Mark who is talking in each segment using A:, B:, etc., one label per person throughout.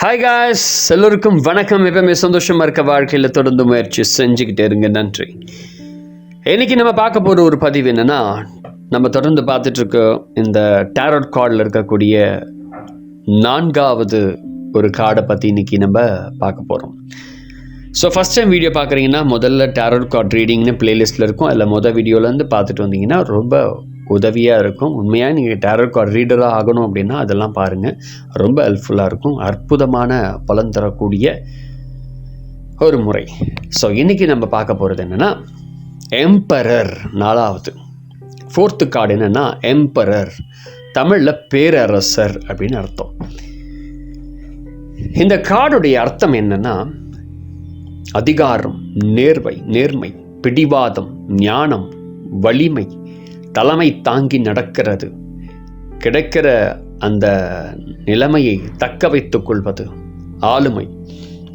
A: Hi guys, எல்லோருக்கும் வணக்கம். எப்பவுமே சந்தோஷமாக இருக்க வாழ்க்கையில் தொடர்ந்து முயற்சி செஞ்சுக்கிட்டே இருங்க. நன்றி. இன்றைக்கி நம்ம பார்க்க போகிற ஒரு பதிவு என்னென்னா, நம்ம தொடர்ந்து பார்த்துட்ருக்க இந்த டேரோட் கார்டில் இருக்கக்கூடிய 4வது ஒரு கார்டை பற்றி இன்றைக்கி நம்ம பார்க்க போகிறோம். ஸோ ஃபஸ்ட் டைம் வீடியோ பார்க்குறீங்கன்னா முதல்ல டேரோட் கார்ட் ரீடிங்னு பிளேலிஸ்ட்டில் இருக்கும். அதில் மொதல் வீடியோலேருந்து பார்த்துட்டு வந்தீங்கன்னா ரொம்ப உதவியாக இருக்கும். உண்மையாக நீங்கள் டேரோட் கார்ட் ரீடராக ஆகணும் அப்படின்னா அதெல்லாம் பாருங்கள், ரொம்ப ஹெல்ப்ஃபுல்லாக இருக்கும். அற்புதமான பலன் தரக்கூடிய ஒரு முறை. ஸோ இன்றைக்கி நம்ம பார்க்க போகிறது என்னென்னா, எம்பரர் 4th கார்டு என்னென்னா எம்பரர், தமிழில் பேரரசர் அப்படின்னு அர்த்தம். இந்த கார்டுடைய அர்த்தம் என்னென்னா, அதிகாரம், நேர்மை, பிடிவாதம், ஞானம், வலிமை, தலைமை தாங்கி நடக்கிறது, கிடைக்கிற அந்த நிலைமையை தக்க வைத்துக் கொள்வது, ஆளுமை,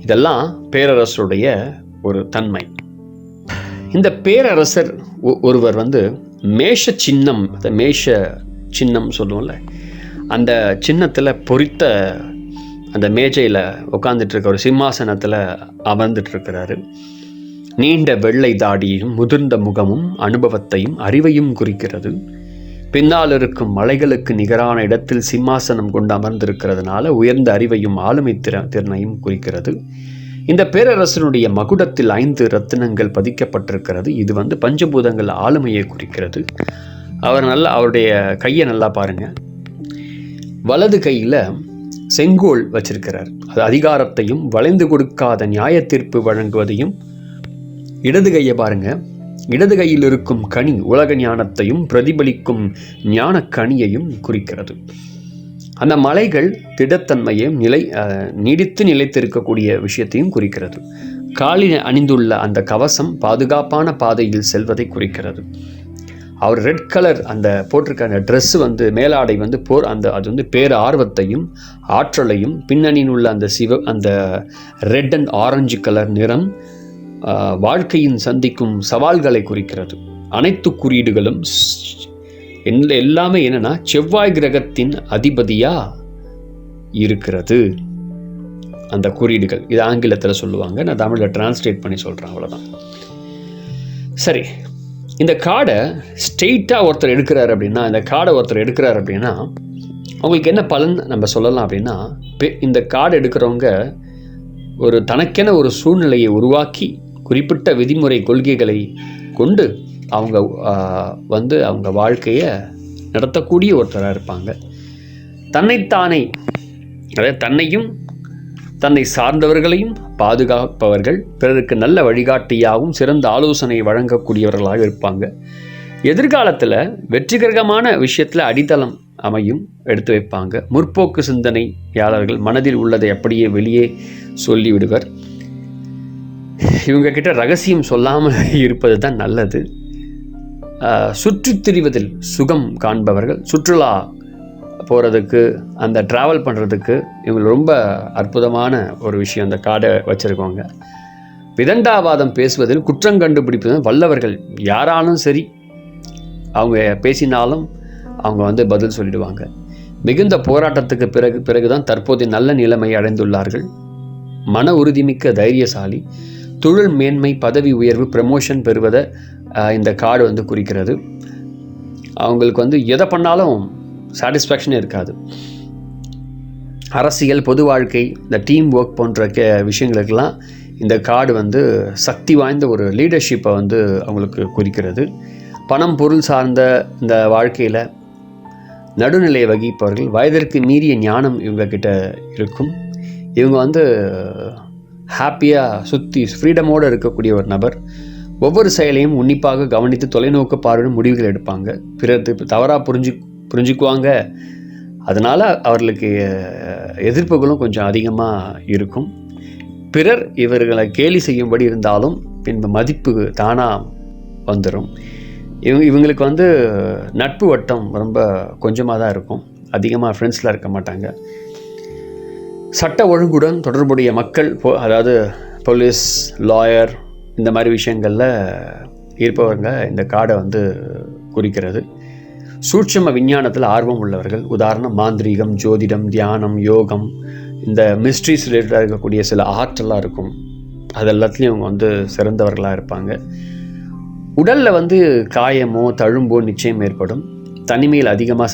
A: இதெல்லாம் பேரரசருடைய ஒரு தன்மை. இந்த பேரரசர் ஒருவர் மேஷ சின்னம், மேஷ சின்னம் சொல்லுவோம்ல, அந்த சின்னத்தில் பொறித்த அந்த மேஜையில் உட்காந்துட்ருக்க ஒரு சிம்மாசனத்தில் அமர்ந்துட்டுருக்கிறாரு. நீண்ட வெள்ளை தாடியும் முதிர்ந்த முகமும் அனுபவத்தையும் அறிவையும் குறிக்கிறது. பின்னால் இருக்கும் மலைகளுக்கு நிகரான இடத்தில் சிம்மாசனம் கொண்டு அமர்ந்திருக்கிறதுனால உயர்ந்த அறிவையும் ஆளுமை திறனையும் குறிக்கிறது. இந்த பேரரசனுடைய மகுடத்தில் 5 ரத்தினங்கள் பதிக்கப்பட்டிருக்கிறது. இது பஞ்சபூதங்கள் ஆளுமையை குறிக்கிறது. அவருடைய கையை நல்லா பாருங்கள். வலது கையில் செங்கோல் வச்சிருக்கிறார். அது அதிகாரத்தையும் வளைந்து கொடுக்காத நியாய தீர்ப்பு வழங்குவதையும். இடது கையை பாருங்க, இடது கையில் இருக்கும் கனி உலக ஞானத்தையும் பிரதிபலிக்கும் ஞான கனியையும் குறிக்கிறது. அந்த மலைகள் திடத்தன்மையும் நீடித்து நிலைத்திருக்கக்கூடிய விஷயத்தையும் குறிக்கிறது. காலில் அணிந்துள்ள அந்த கவசம் பாதுகாப்பான பாதையில் செல்வதை குறிக்கிறது. அவர் ரெட் கலர் அந்த போட்டிருக்க அந்த ட்ரெஸ்ஸு மேலாடை அது பேர் ஆர்வத்தையும் ஆற்றலையும், பின்னணியில் உள்ள அந்த ரெட் அண்ட் ஆரஞ்சு கலர் நிறம் வாழ்க்கையின் சந்திக்கும் சவால்களை குறிக்கிறது. அனைத்து குறியீடுகளும் எல்லாமே என்னன்னா செவ்வாய் கிரகத்தின் அதிபதியா இருக்கிறது. அந்த குறியீடுகள் இது ஆங்கிலத்தில் சொல்லுவாங்க, நான் தமிழில் டிரான்ஸ்லேட் பண்ணி சொல்கிறேன், அவ்வளோதான். சரி, இந்த கார்டை ஸ்ட்ரெயிட்டாக ஒருத்தர் எடுக்கிறார் அப்படின்னா அவங்களுக்கு என்ன பலன் நம்ம சொல்லலாம் அப்படின்னா, இந்த கார்டு எடுக்கிறவங்க தனக்கென ஒரு சூழ்நிலையை உருவாக்கி குறிப்பிட்ட விதிமுறை கொள்கைகளை கொண்டு அவங்க வாழ்க்கையை நடத்தக்கூடிய ஒருத்தராக இருப்பாங்க. தன்னைத்தானே, அதாவது தன்னையும் தன்னை சார்ந்தவர்களையும் பாதுகாப்பவர்கள், பிறருக்கு நல்ல வழிகாட்டியாகவும் சிறந்த ஆலோசனை வழங்கக்கூடியவர்களாக இருப்பாங்க. எதிர்காலத்தில் வெற்றிகரமான விஷயத்தில் அடித்தளம் அமையும் எடுத்து வைப்பாங்க. முற்போக்கு சிந்தனையாளர்கள், மனதில் உள்ளதை அப்படியே வெளியே சொல்லிவிடுவர். இவங்க கிட்ட ரகசியம் சொல்லாமல் இருப்பது தான் நல்லது. சுற்றித் திரிவதில் சுகம் காண்பவர்கள், சுற்றுலா போகிறதுக்கு, அந்த ட்ராவல் பண்ணுறதுக்கு இவங்க ரொம்ப அற்புதமான ஒரு விஷயம் அந்த கார்டை வச்சுருக்கோங்க. விதண்டாவாதம் பேசுவதில், குற்றம் கண்டுபிடிப்பதில் வல்லவர்கள். யாராலும் சரி, அவங்க பேசினாலும் அவங்க பதில் சொல்லிடுவாங்க. மிகுந்த போராட்டத்துக்கு பிறகுதான் தற்போதைய நல்ல நிலைமை அடைந்துள்ளார்கள். மன உறுதிமிக்க தைரியசாலி, தொழில் மேன்மை, பதவி உயர்வு, ப்ரமோஷன் பெறுவதை இந்த கார்டு குறிக்கிறது. அவங்களுக்கு எதை பண்ணாலும் சாட்டிஸ்ஃபேக்ஷனே இருக்காது. அரசியல், பொது வாழ்க்கை, இந்த டீம் ஒர்க் போன்ற விஷயங்களுக்கெல்லாம் இந்த கார்டு சக்தி வாய்ந்த ஒரு லீடர்ஷிப்பை அவங்களுக்கு குறிக்கிறது. பணம், பொருள் சார்ந்த இந்த வாழ்க்கையில் நடுநிலையை வகிப்பவர்கள். வயதிற்கு மீறிய ஞானம் இவங்கக்கிட்ட இருக்கும். இவங்க ஹாப்பியாக சுற்றி ஃப்ரீடமோடு இருக்கக்கூடிய ஒரு நபர். ஒவ்வொரு செயலையும் உன்னிப்பாக கவனித்து தொலைநோக்கு பார்வையும் முடிவுகள் எடுப்பாங்க. பிறகு தவறாக புரிஞ்சுக்குவாங்க. அதனால் அவர்களுக்கு எதிர்ப்புகளும் கொஞ்சம் அதிகமாக இருக்கும். பிறர் இவர்களை கேலி செய்யும்படி இருந்தாலும் பின்பு மதிப்பு தானாக வந்துடும். இவங்களுக்கு நட்பு வட்டம் ரொம்ப கொஞ்சமாக தான் இருக்கும். அதிகமாக ஃப்ரெண்ட்ஸில் இருக்க மாட்டாங்க. சட்ட ஒழுங்குடன் தொடர்புடைய மக்கள், அதாவது போலீஸ், லாயர், இந்த மாதிரி விஷயங்களில் இருப்பவங்க இந்த கார்டை குறிக்கிறது. சூட்சும விஞ்ஞானத்தில் ஆர்வம் உள்ளவர்கள். உதாரணம் மாந்திரீகம், ஜோதிடம், தியானம், யோகம், இந்த மிஸ்ட்ரிஸ் ரிலேட்டடாக இருக்கக்கூடிய சில ஆர்ட்டெல்லாம் இருக்கும். அது எல்லாத்துலேயும் அவங்க வந்து சிறந்தவர்களாக இருப்பாங்க. உடலில் வந்து காயமோ தழும்போ நிச்சயம் ஏற்படும். தனிமையில் அதிகமாக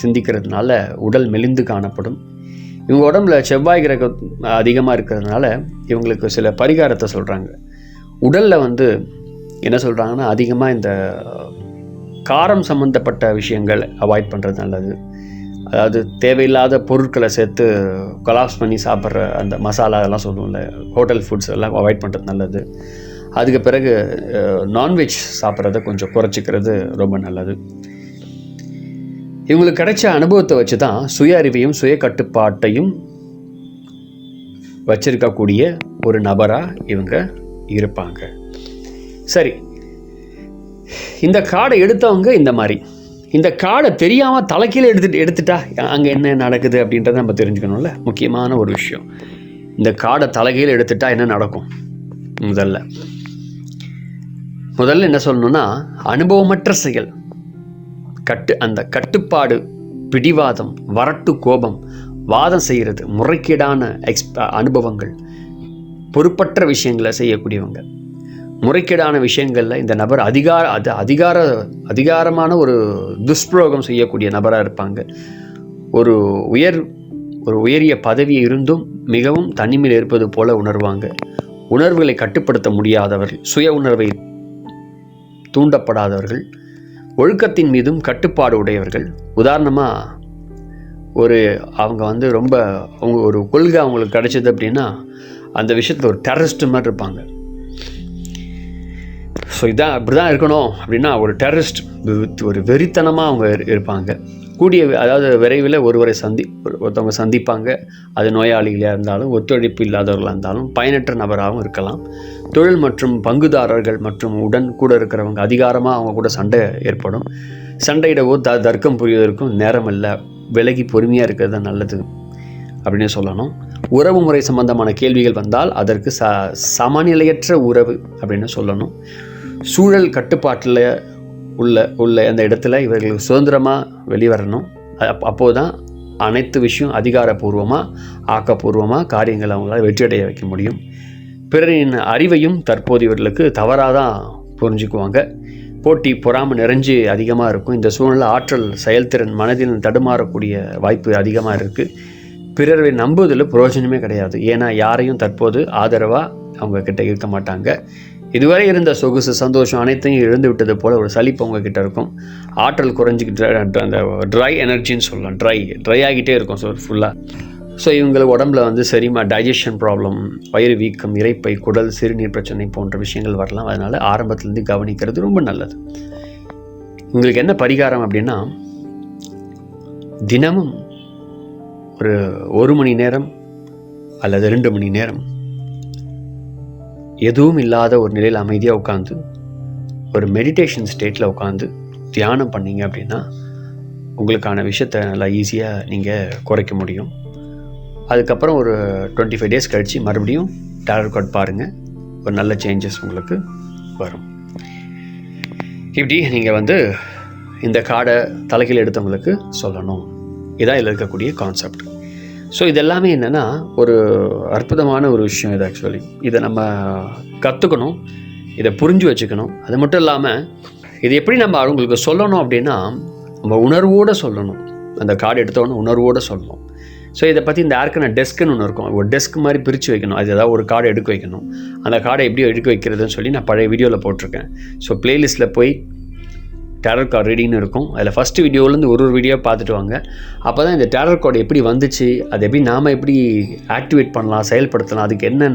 A: சிந்திக்கிறதுனால உடல் மெலிந்து காணப்படும். இவங்க உடம்புல செவ்வாய் கிரகம் அதிகமாக இருக்கிறதுனால இவங்களுக்கு சில பரிகாரத்தை சொல்கிறாங்க. உடலில் வந்து என்ன சொல்கிறாங்கன்னா, அதிகமாக இந்த காரம் சம்மந்தப்பட்ட விஷயங்கள் அவாய்ட் பண்ணுறது நல்லது. அதாவது தேவையில்லாத பொருட்களை சேர்த்து கொலாப்ஸ் பண்ணி சாப்பிட்ற அந்த மசாலா அதெல்லாம் சொல்லுவோம்ல, ஹோட்டல் ஃபுட்ஸ் எல்லாம் அவாய்ட் பண்ணுறது நல்லது. அதுக்கு பிறகு நான்வெஜ் சாப்பிட்றத கொஞ்சம் குறைச்சிக்கிறது ரொம்ப நல்லது. இவங்களுக்கு கிடைச்ச அனுபவத்தை வச்சு தான் சுய அறிவையும் சுய கட்டுப்பாட்டையும் வச்சிருக்கக்கூடிய ஒரு நபராக இவங்க இருப்பாங்க. சரி, இந்த கார்டை எடுத்தவங்க இந்த மாதிரி, இந்த கார்டை தெரியாமல் தலைக்கீழே எடுத்துட்டா அங்கே என்ன நடக்குது அப்படின்றத நம்ம தெரிஞ்சுக்கணும்ல. முக்கியமான ஒரு விஷயம், இந்த கார்டை தலைகீழே எடுத்துட்டா என்ன நடக்கும்? முதல்ல என்ன சொல்லணும்னா, அனுபவமற்ற செயல், அந்த கட்டுப்பாடு, பிடிவாதம், வரட்டு கோபம், வாதம் செய்கிறது, முறைகேடான அனுபவங்கள், பொறுப்பற்ற விஷயங்களை செய்யக்கூடியவங்க, முறைகேடான விஷயங்களில் இந்த நபர் அதிகாரமான ஒரு துஷ்பிரயோகம் செய்யக்கூடிய நபராக இருப்பாங்க. ஒரு உயரிய பதவி இருந்தும் மிகவும் தனிமையில் இருப்பது போல உணர்வாங்க. உணர்வுகளை கட்டுப்படுத்த முடியாதவர்கள், சுய உணர்வை தூண்டப்படாதவர்கள், ஒழுக்கத்தின் மீதும் கட்டுப்பாடு உடையவர்கள். உதாரணமாக அவங்க வந்து ரொம்ப ஒரு கொள்கை அவங்களுக்கு கிடைச்சது அப்படின்னா அந்த விஷயத்தில் ஒரு டெரரிஸ்ட் மாதிரி இருப்பாங்க. ஸோ இப்படி தான் இருக்கணும் அப்படின்னா ஒரு டெரரிஸ்ட், ஒரு வெறித்தனமாக அவங்க இருப்பாங்க. அதாவது விரைவில் ஒருத்தவங்க சந்திப்பாங்க. அது நோயாளிகளாக இருந்தாலும், ஒத்துழைப்பு இல்லாதவர்களாக இருந்தாலும், பயனற்ற நபராகவும் இருக்கலாம். தொழில் மற்றும் பங்குதாரர்கள் மற்றும் உடன் கூட இருக்கிறவங்க அதிகாரமாக அவங்க கூட சண்டை ஏற்படும். சண்டையிடவோ தர்க்கம் புரிவதற்கும் நேரம் இல்லை. விலகி பொறுமையாக இருக்கிறது தான் நல்லது அப்படின்னு சொல்லணும். உறவு முறை சம்பந்தமான கேள்விகள் வந்தால் அதற்கு சமநிலையற்ற உறவு அப்படின்னு சொல்லணும். சூழல் கட்டுப்பாட்டில் உள்ள அந்த இடத்துல இவர்களுக்கு சுதந்திரமாக வெளிவரணும். அப்போது தான் அனைத்து விஷயம் அதிகாரப்பூர்வமாக ஆக்கப்பூர்வமாக காரியங்களை அவங்களால வெற்றியடைய வைக்க முடியும். பிறரின் அறிவையும் தற்போது இவர்களுக்கு தவறாக தான் புரிஞ்சுக்குவாங்க. போட்டி பொறாமை நிறைஞ்சு அதிகமாக இருக்கும். இந்த சூழ்நிலை ஆற்றல், செயல்திறன், மனதில் தடுமாறக்கூடிய வாய்ப்பு அதிகமாக இருக்குது. பிறரை நம்புவதில் பிரயோஜனமே கிடையாது. ஏன்னா யாரையும் தற்போது ஆதரவாக அவங்க கிட்ட இருக்க மாட்டாங்க. இதுவரை இருந்த சொகுசு, சந்தோஷம் அனைத்தையும் இழந்து விட்டது போல் ஒரு சலிப்பு அவங்கக்கிட்ட இருக்கும். ஆற்றல் குறைஞ்சிக்கிட்டு அந்த ட்ரை எனர்ஜின்னு சொல்லலாம், ட்ரை ஆகிட்டே இருக்கும் ஃபுல்லாக. ஸோ இவங்களுக்கு உடம்புல வந்து டைஜஷன் ப்ராப்ளம், வயிறு வீக்கம், இரைப்பை, குடல், சிறுநீர் பிரச்சனை போன்ற விஷயங்கள் வரலாம். அதனால் ஆரம்பத்துலேருந்து கவனிக்கிறது ரொம்ப நல்லது. உங்களுக்கு என்ன பரிகாரம் அப்படின்னா, தினமும் ஒரு மணி நேரம் அல்லது 2 மணி நேரம் எதுவும் இல்லாத ஒரு நிலையில் அமைதியாக உட்காந்து ஒரு மெடிடேஷன் ஸ்டேட்டில் உட்காந்து தியானம் பண்ணிங்க அப்படின்னா உங்களுக்கான விஷயத்தை நல்லா ஈஸியாக நீங்கள் குறைக்க முடியும். அதுக்கப்புறம் ஒரு 25 டேஸ் கழித்து மறுபடியும் டாரட் கார்ட் பாருங்கள், ஒரு நல்ல சேஞ்சஸ் உங்களுக்கு வரும். இப்படி நீங்கள் வந்து இந்த கார்டை தலைகீழ் எடுத்தவங்களுக்கு சொல்லணும். இதான் இதில் இருக்கக்கூடிய கான்செப்ட். ஸோ இதெல்லாமே என்னென்னா ஒரு அற்புதமான ஒரு விஷயம் இது. ஆக்சுவலி இதை நம்ம கற்றுக்கணும், இதை புரிஞ்சு வச்சுக்கணும். அது மட்டும் இல்லாமல் இது எப்படி நம்ம அவங்களுக்கு சொல்லணும் அப்படின்னா, நம்ம உணர்வோடு சொல்லணும். அந்த கார்டு எடுத்தோன்னு உணர்வோடு சொல்லணும். ஸோ இதை பற்றி இந்த ஆர்க்கன டெஸ்க்குன்னு ஒன்று இருக்கும். ஒரு டெஸ்க் மாதிரி பிரித்து வைக்கணும். அது ஏதாவது ஒரு கார்டை எடுக்க வைக்கணும். அந்த கார்டை எப்படி எடுக்க வைக்கிறதுன்னு சொல்லி நான் பழைய வீடியோவில் போட்டிருக்கேன். ஸோ ப்ளேலிஸ்ட்டில் போய் டேரட் கார்டு ரீடிங்னு இருக்கும். அதில் ஃபஸ்ட்டு வீடியோலேருந்து ஒரு வீடியோ பார்த்துட்டு வாங்க. அப்போ தான் இந்த டேரட் கார்டு எப்படி வந்துச்சு, அது எப்படி நாம் எப்படி ஆக்டிவேட் பண்ணலாம், செயல்படுத்தலாம், அதுக்கு என்ன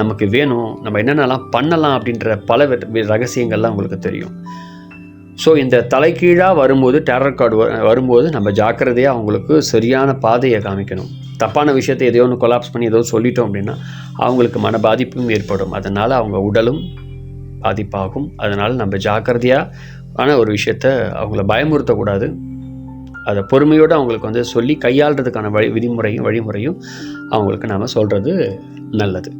A: நமக்கு வேணும், நம்ம என்னென்னலாம் பண்ணலாம் அப்படின்ற பல ரகசியங்கள்லாம் உங்களுக்கு தெரியும். ஸோ இந்த தலைகீழாக வரும்போது, டேரட் கார்டு வரும்போது நம்ம ஜாக்கிரதையாக அவங்களுக்கு சரியான பாதையை காமிக்கணும். தப்பான விஷயத்தை எதையோ ஒன்று கொலாப்ஸ் பண்ணி ஏதோ சொல்லிட்டோம் அப்படின்னா அவங்களுக்கு மன பாதிப்பும் ஏற்படும். அதனால் அவங்க உடலும் பாதிப்பாகும். அதனால் நம்ம ஜாக்கிரதையாக ஒரு விஷயத்த அவங்கள பயமுறுத்தக்கூடாது. அதை பொறுமையோடு அவங்களுக்கு வந்து சொல்லி கையாளுறதுக்கான வழிமுறையும் அவங்களுக்கு நாம் சொல்கிறது நல்லது.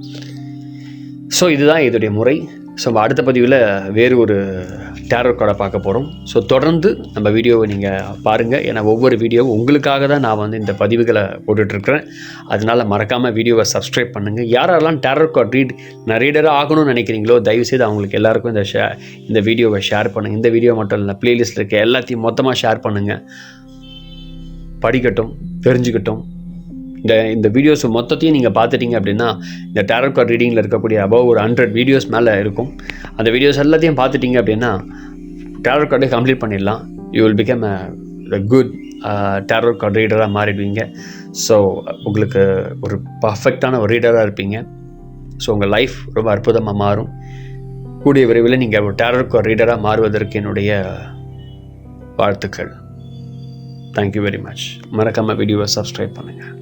A: ஸோ இதுதான் இதோடைய முறை. ஸோ நம்ம அடுத்த பதிவில் வேறு ஒரு டேரோ கார்டை பார்க்க போகிறோம். ஸோ தொடர்ந்து நம்ம வீடியோவை நீங்கள் பாருங்கள். ஏன்னா ஒவ்வொரு வீடியோவும் உங்களுக்காக தான் நான் வந்து இந்த பதிவுகளை போட்டுட்ருக்கிறேன். அதனால் மறக்காமல் வீடியோவை சப்ஸ்கிரைப் பண்ணுங்கள். யாரெல்லாம் டேரோ கார்டு ரீடராக ஆகணும்னு நினைக்கிறீங்களோ தயவுசெய்து அவங்களுக்கு எல்லாருக்கும் இந்த வீடியோவை ஷேர் பண்ணுங்கள். இந்த வீடியோ மட்டும் இல்லை, ப்ளேலிஸ்ட்டில் இருக்க எல்லாத்தையும் மொத்தமாக ஷேர் பண்ணுங்கள். படிக்கட்டும், தெரிஞ்சுக்கட்டும். இந்த வீடியோஸ் மொத்தத்தையும் நீங்கள் பார்த்துட்டிங்க அப்படின்னா இந்த டேரோ கார்டு ரீடிங்கில் இருக்கக்கூடிய அபவ் ஒரு 100 வீடியோஸ் மேலே இருக்கும். அந்த வீடியோஸ் எல்லாத்தையும் பார்த்துட்டிங்க அப்படின்னா டேரோ கார்டை கம்ப்ளீட் பண்ணிடலாம். You will become a good tarot card ரீடராக மாறிடுவீங்க. ஸோ உங்களுக்கு ஒரு பர்ஃபெக்டான ஒரு ரீடராக இருப்பீங்க. ஸோ உங்கள் லைஃப் ரொம்ப அற்புதமாக மாறும். கூடிய விரைவில் நீங்கள் ஒரு டேரோ கார்டு ரீடராக மாறுவதற்கு என்னுடைய வாழ்த்துக்கள். Thank you very much. மறக்காமல் வீடியோவை சப்ஸ்கிரைப் பண்ணுங்கள்.